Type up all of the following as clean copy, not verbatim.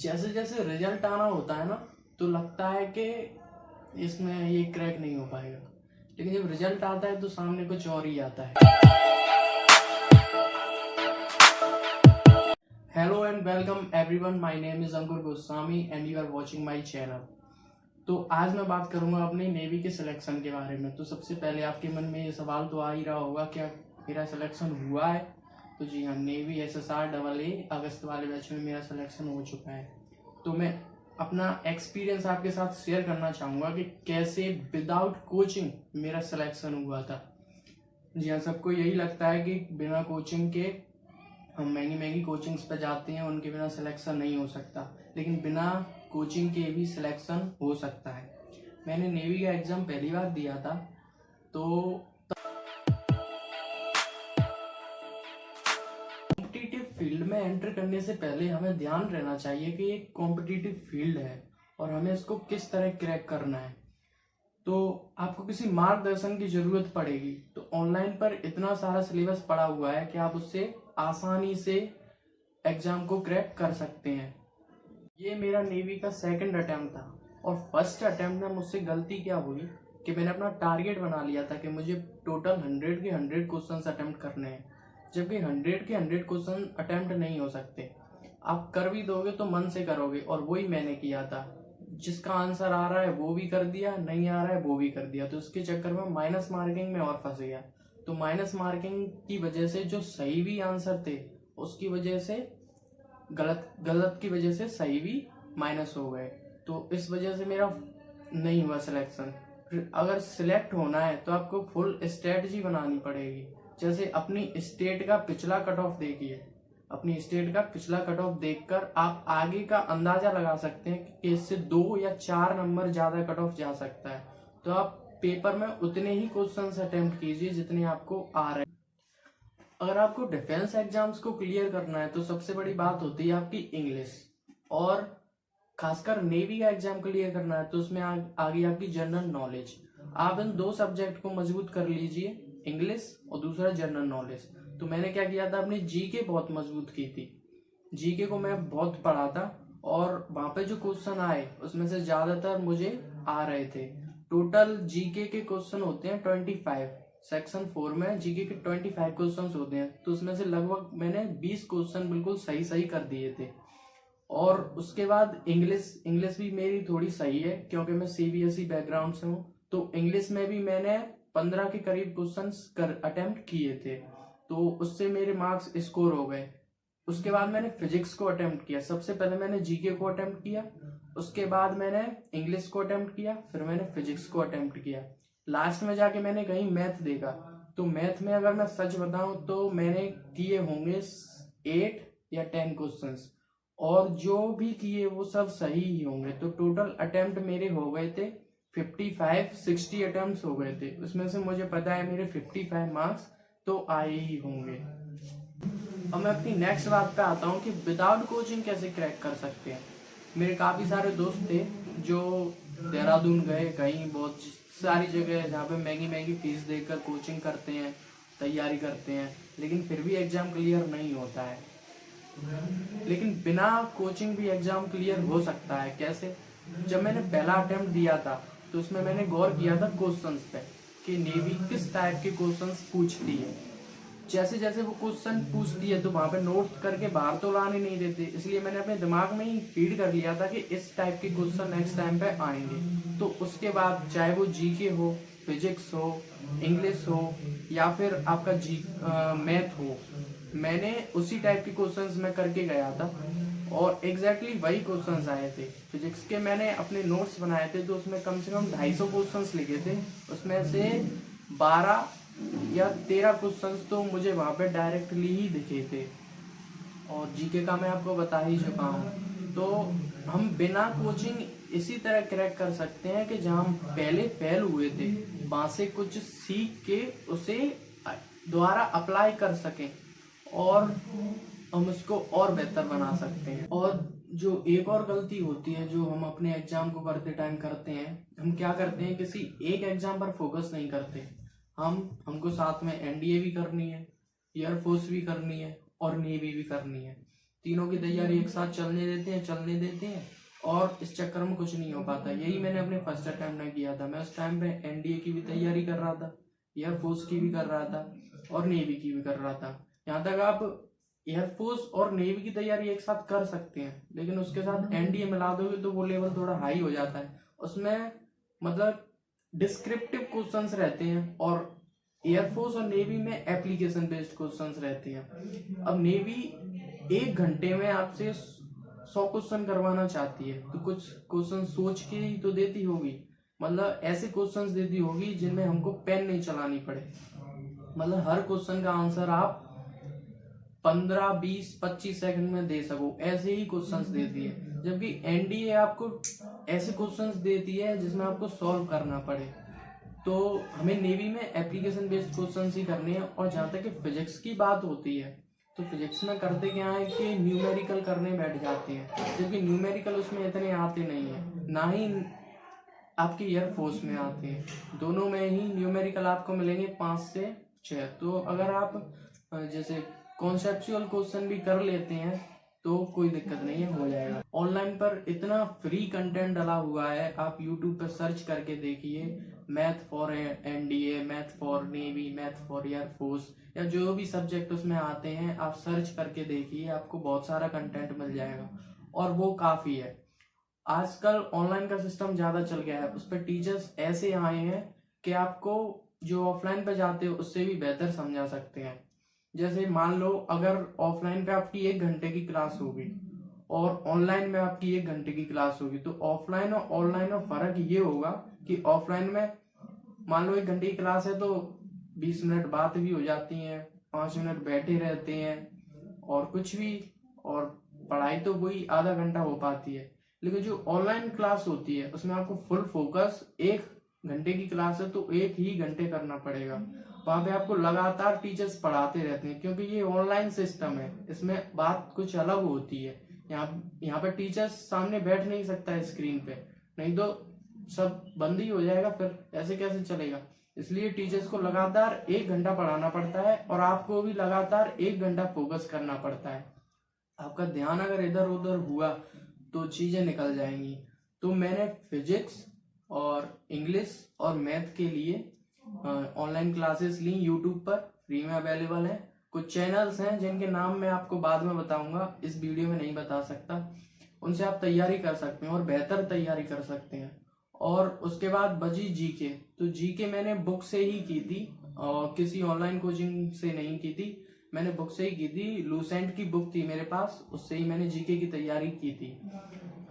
जैसे जैसे रिजल्ट आना होता है ना, तो लगता है कि इसमें ये क्रैक नहीं हो पाएगा, लेकिन जब रिजल्ट आता है तो सामने कुछ और ही आता है। Hello and welcome everyone, my name is Ankur Goswami and you are watching my channel. तो आज मैं बात करूंगा अपनी नेवी के सिलेक्शन के बारे में। तो सबसे पहले आपके मन में ये सवाल तो आ ही रहा होगा, क्या मेरा सिलेक्शन हुआ है? तो जी हाँ, नेवी SSR AA अगस्त वाले बैच में मेरा सिलेक्शन हो चुका है। तो मैं अपना एक्सपीरियंस आपके साथ शेयर करना चाहूँगा कि कैसे विदाउट कोचिंग मेरा सिलेक्शन हुआ था। जी हाँ, सबको यही लगता है कि बिना कोचिंग के हम महंगी महंगी कोचिंग्स पे जाते हैं, उनके बिना सिलेक्शन नहीं हो सकता, लेकिन बिना कोचिंग के भी सिलेक्शन हो सकता है। मैंने नेवी का एग्ज़ाम पहली बार दिया था, तो कॉम्पिटिटिव फील्ड में एंटर करने से पहले हमें ध्यान रहना चाहिए कि एक कॉम्पिटिटिव फील्ड है और हमें इसको किस तरह क्रैक करना है। तो आपको किसी मार्गदर्शन की जरूरत पड़ेगी। तो ऑनलाइन पर इतना सारा सिलेबस पड़ा हुआ है कि आप उससे आसानी से एग्जाम को क्रैक कर सकते हैं। ये मेरा नेवी का सेकंड अटेम्प्ट था और फर्स्ट अटेम्प्ट में मुझसे गलती क्या हुई कि मैंने अपना टारगेट बना लिया था कि मुझे टोटल 100 के 100 क्वेश्चन अटेम्प्ट करने हैं, जबकि 100 के 100 क्वेश्चन अटेम्प्ट नहीं हो सकते। आप कर भी दोगे तो मन से करोगे, और वही मैंने किया था। जिसका आंसर आ रहा है वो भी कर दिया, नहीं आ रहा है वो भी कर दिया। तो इसके चक्कर में माइनस मार्किंग में और फंस गया। तो माइनस मार्किंग की वजह से जो सही भी आंसर थे उसकी वजह से गलत की वजह से सही भी माइनस हो गए। तो इस वजह से मेरा नहीं हुआ सिलेक्शन। अगर सिलेक्ट होना है तो आपको फुल स्ट्रेटजी बनानी पड़ेगी। जैसे अपनी स्टेट का पिछला कट ऑफ देखिए, अपनी स्टेट का पिछला कट ऑफ देखकर आप आगे का अंदाजा लगा सकते हैं कि इससे 2 या 4 नंबर ज्यादा कट ऑफ जा सकता है। तो आप पेपर में उतने ही क्वेश्चंस अटेम्प्ट कीजिए जितने आपको आ रहे हैं। अगर आपको डिफेंस एग्जाम्स को क्लियर करना है तो सबसे बड़ी बात होती है आपकी इंग्लिश, और खासकर नेवी का एग्जाम क्लियर करना है तो उसमें आगे आपकी जनरल नॉलेज। आप इन 2 सब्जेक्ट को मजबूत कर लीजिए, इंग्लिश और दूसरा जनरल नॉलेज। तो मैंने क्या किया था, अपनी जीके बहुत मजबूत की थी। जीके को मैं बहुत पढ़ा था और वहां पे जो क्वेश्चन आए उसमें से ज्यादातर मुझे आ रहे थे। टोटल जीके के क्वेश्चन होते हैं 25। सेक्शन 4 में जीके के 25 क्वेश्चन होते हैं, तो उसमें से लगभग मैंने 20 क्वेश्चन बिल्कुल सही सही कर दिए थे। और उसके बाद इंग्लिश भी मेरी थोड़ी सही है क्योंकि मैं CBSE बैकग्राउंड से हूँ। तो इंग्लिश में भी मैंने 15 के करीब क्वेश्चन अटेम्प्ट किए थे, तो उससे मेरे मार्क्स स्कोर हो गए। उसके बाद मैंने फिजिक्स को अटेम्प्ट किया। सबसे पहले मैंने जीके को अटेम्प्ट किया, उसके बाद मैंने इंग्लिश को अटेम्प्ट किया, फिर मैंने फिजिक्स को अटेम्प्ट किया। लास्ट में जाके मैंने कहीं मैथ देखा। तो मैथ में अगर मैं सच बताऊं तो मैंने किए होंगे 8 या 10 क्वेश्चंस, और जो भी किए वो सब सही ही होंगे। तो टोटल अटेम्प्ट मेरे हो गए थे 55-60 अटेम्प्ट हो गए थे। उसमें से मुझे पता है मेरे 55 मार्क्स तो आए ही होंगे। अब मैं अपनी नेक्स्ट बात पे आता हूँ कि विदाउट कोचिंग कैसे क्रैक कर सकते हैं। मेरे काफ़ी सारे दोस्त थे जो देहरादून गए, कहीं बहुत सारी जगह जहाँ पे महंगी महंगी फीस देकर कोचिंग करते हैं, तैयारी करते हैं, लेकिन फिर भी एग्जाम क्लियर नहीं होता है। लेकिन बिना कोचिंग भी एग्जाम क्लियर हो सकता है। कैसे? जब मैंने पहला अटेम्प्ट दिया था तो उसमें मैंने गौर किया था क्वेश्चंस पे कि नेवी किस टाइप के क्वेश्चंस पूछती है। जैसे जैसे वो क्वेश्चन पूछती है तो वहां पे नोट करके बाहर तो लाने नहीं देते, इसलिए मैंने अपने दिमाग में ही फीड कर लिया था कि इस टाइप के क्वेश्चन नेक्स्ट टाइम पे आएंगे। तो उसके बाद चाहे वो जीके हो, फिजिक्स हो, इंग्लिश हो या फिर आपका मैथ हो, मैंने उसी टाइप के क्वेश्चंस में करके गया था और एग्जैक्टली वही क्वेश्चंस आए थे। फिजिक्स के मैंने अपने नोट्स बनाए थे तो उसमें कम से कम 250 क्वेश्चंस लिखे थे, उसमें से 12 या 13 क्वेश्चंस तो मुझे वहां पे डायरेक्टली ही दिखे थे। और जीके का मैं आपको बता ही चुका हूँ। तो हम बिना कोचिंग इसी तरह क्रैक कर सकते हैं कि जहाँ हम पहले फेल हुए थे वहां से कुछ सीख के उसे दोबारा अप्लाई कर सकें और हम उसको और बेहतर बना सकते हैं। और जो एक और गलती होती है जो हम अपने एग्जाम को करते टाइम करते हैं, हम क्या करते हैं, किसी एक एग्जाम पर फोकस नहीं करते। हमको साथ में NDA भी करनी है, एयरफोर्स भी करनी है और नेवी भी करनी है। तीनों की तैयारी एक साथ चलने देते हैं और इस चक्कर में कुछ नहीं हो पाता। यही मैंने अपने फर्स्ट अटेम्प्ट में किया था। मैं उस टाइम पे एनडीए की भी तैयारी कर रहा था, एयरफोर्स की भी कर रहा था और नेवी की भी कर रहा था। यहाँ तक आप एयरफोर्स और नेवी की तैयारी एक साथ कर सकते हैं, लेकिन उसके साथ एनडीए मिला दोगे तो वो लेवल थोड़ा हाई हो जाता है। उसमें मतलब डिस्क्रिप्टिव क्वेश्चंस रहते हैं और एयरफोर्स और नेवी में एप्लीकेशन बेस्ड क्वेश्चंस रहते हैं। अब नेवी 1 घंटे में आपसे 100 क्वेश्चन करवाना चाहती है, तो कुछ क्वेश्चन सोच के ही तो देती होगी। मतलब ऐसे क्वेश्चंस देती होगी जिनमें हमको पेन नहीं चलानी पड़े। मतलब हर क्वेश्चन का आंसर आप 15, 20, 25 सेकंड में दे सको, ऐसे ही क्वेश्चंस देती है। जबकि एनडीए आपको ऐसे क्वेश्चंस देती है जिसमें आपको सॉल्व करना पड़े। तो हमें नेवी में एप्लीकेशन बेस्ड क्वेश्चंस ही करने हैं। और जहाँ तक फिजिक्स की बात होती है, तो फिजिक्स में करते क्या है कि न्यूमेरिकल करने बैठ जाते हैं, जबकि न्यूमेरिकल उसमें इतने आते नहीं है, ना ही आपके एयरफोर्स में आते हैं। दोनों में ही न्यूमेरिकल आपको मिलेंगे 5 से 6। तो अगर आप जैसे कॉन्सेप्चुअल क्वेश्चन भी कर लेते हैं तो कोई दिक्कत नहीं है, हो जाएगा। ऑनलाइन पर इतना फ्री कंटेंट डाला हुआ है, आप यूट्यूब पर सर्च करके देखिए, math for NDA, math for navy, math for air force, या जो भी सब्जेक्ट उसमें आते हैं आप सर्च करके देखिए, आपको बहुत सारा कंटेंट मिल जाएगा और वो काफी है। आजकल ऑनलाइन का सिस्टम ज्यादा चल गया है, उस पर टीचर्स ऐसे आए हैं कि आपको जो ऑफलाइन पे जाते हो उससे भी बेहतर समझा सकते हैं। जैसे मान लो अगर ऑफलाइन पे आपकी 1 घंटे की क्लास होगी और ऑनलाइन में आपकी 1 घंटे की क्लास होगी, तो ऑफलाइन और ऑनलाइन में फर्क ये होगा कि ऑफलाइन में मान लो 1 घंटे की क्लास है तो 20 मिनट बात भी हो जाती है, 5 मिनट बैठे रहते हैं और कुछ भी, और पढ़ाई तो वही आधा घंटा हो पाती है। लेकिन जो ऑनलाइन क्लास होती है उसमें आपको फुल फोकस, 1 घंटे की क्लास है तो 1 ही घंटे करना पड़ेगा। वहां पे आपको लगातार टीचर्स पढ़ाते रहते हैं, क्योंकि ये ऑनलाइन सिस्टम है, इसमें बात कुछ अलग होती है। यहाँ पे टीचर्स सामने बैठ नहीं सकता है स्क्रीन पे, नहीं तो सब बंद ही हो जाएगा, फिर ऐसे कैसे चलेगा। इसलिए टीचर्स को लगातार 1 घंटा पढ़ाना पड़ता है और आपको भी लगातार 1 घंटा फोकस करना पड़ता है। आपका ध्यान अगर इधर उधर हुआ तो चीजें निकल जाएंगी। तो मैंने फिजिक्स और इंग्लिश और मैथ के लिए ऑनलाइन क्लासेस ली, यूट्यूब पर फ्री में अवेलेबल है। कुछ चैनल्स हैं जिनके नाम मैं आपको बाद में बताऊंगा, इस वीडियो में नहीं बता सकता। उनसे आप तैयारी कर सकते हैं और बेहतर तैयारी कर सकते हैं। और उसके बाद बची जीके, तो जीके मैंने बुक से ही की थी और किसी ऑनलाइन कोचिंग से नहीं की थी, मैंने बुक से ही की थी। लूसेंट की बुक थी मेरे पास, उससे ही मैंने जीके की तैयारी की थी।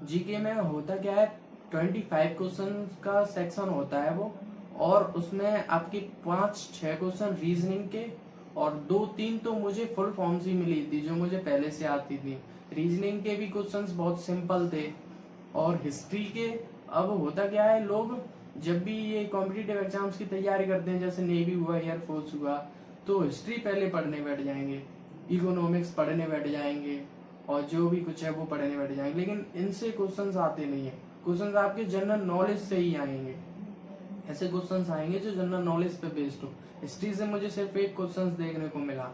जीके में होता क्या है, 25 क्वेश्चन का सेक्शन होता है वो, और उसमें आपके 5-6 क्वेश्चन रीजनिंग के और 2-3 तो मुझे फुल फॉर्म से मिली थी जो मुझे पहले से आती थी। रीजनिंग के भी क्वेश्चंस बहुत सिंपल थे और हिस्ट्री के, अब होता क्या है, लोग जब भी ये कॉम्पिटिटिव एग्जाम्स की तैयारी करते हैं, जैसे नेवी हुआ, एयरफोर्स हुआ, तो हिस्ट्री पहले पढ़ने बैठ जाएंगे, इकोनॉमिक्स पढ़ने बैठ जाएंगे और जो भी कुछ है वो पढ़ने बैठ जाएंगे। लेकिन इनसे क्वेश्चंस आते नहीं है, क्वेश्चंस आपके जनरल नॉलेज से ही आएंगे। ऐसे क्वेश्चंस आएंगे जो जनरल नॉलेज पे बेस्ड हो। हिस्ट्री से मुझे सिर्फ 1 क्वेश्चंस देखने को मिला,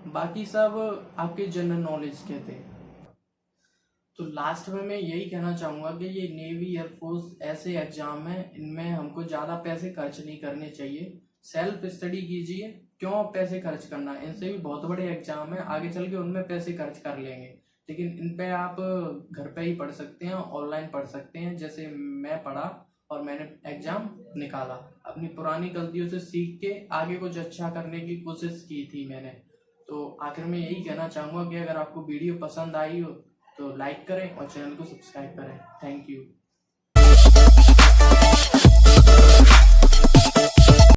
बाकी सब आपके जनरल नॉलेज के थे। तो लास्ट में मैं यही कहना चाहूंगा कि ये नेवी, एयरफोर्स ऐसे एग्जाम है, इनमें हमको ज्यादा पैसे खर्च नहीं करने चाहिए। सेल्फ स्टडी कीजिए, क्यों पैसे खर्च करना, इनसे भी बहुत बड़े एग्जाम है, आगे चल के उनमें पैसे खर्च कर लेंगे, लेकिन इन पे आप घर पे ही पढ़ सकते हैं, ऑनलाइन पढ़ सकते हैं। जैसे मैं पढ़ा और मैंने एग्जाम निकाला, अपनी पुरानी गलतियों से सीख के आगे कुछ अच्छा करने की कोशिश की थी मैंने। तो आखिर में यही कहना चाहूंगा कि अगर आपको वीडियो पसंद आई हो तो लाइक करें और चैनल को सब्सक्राइब करें। Thank you.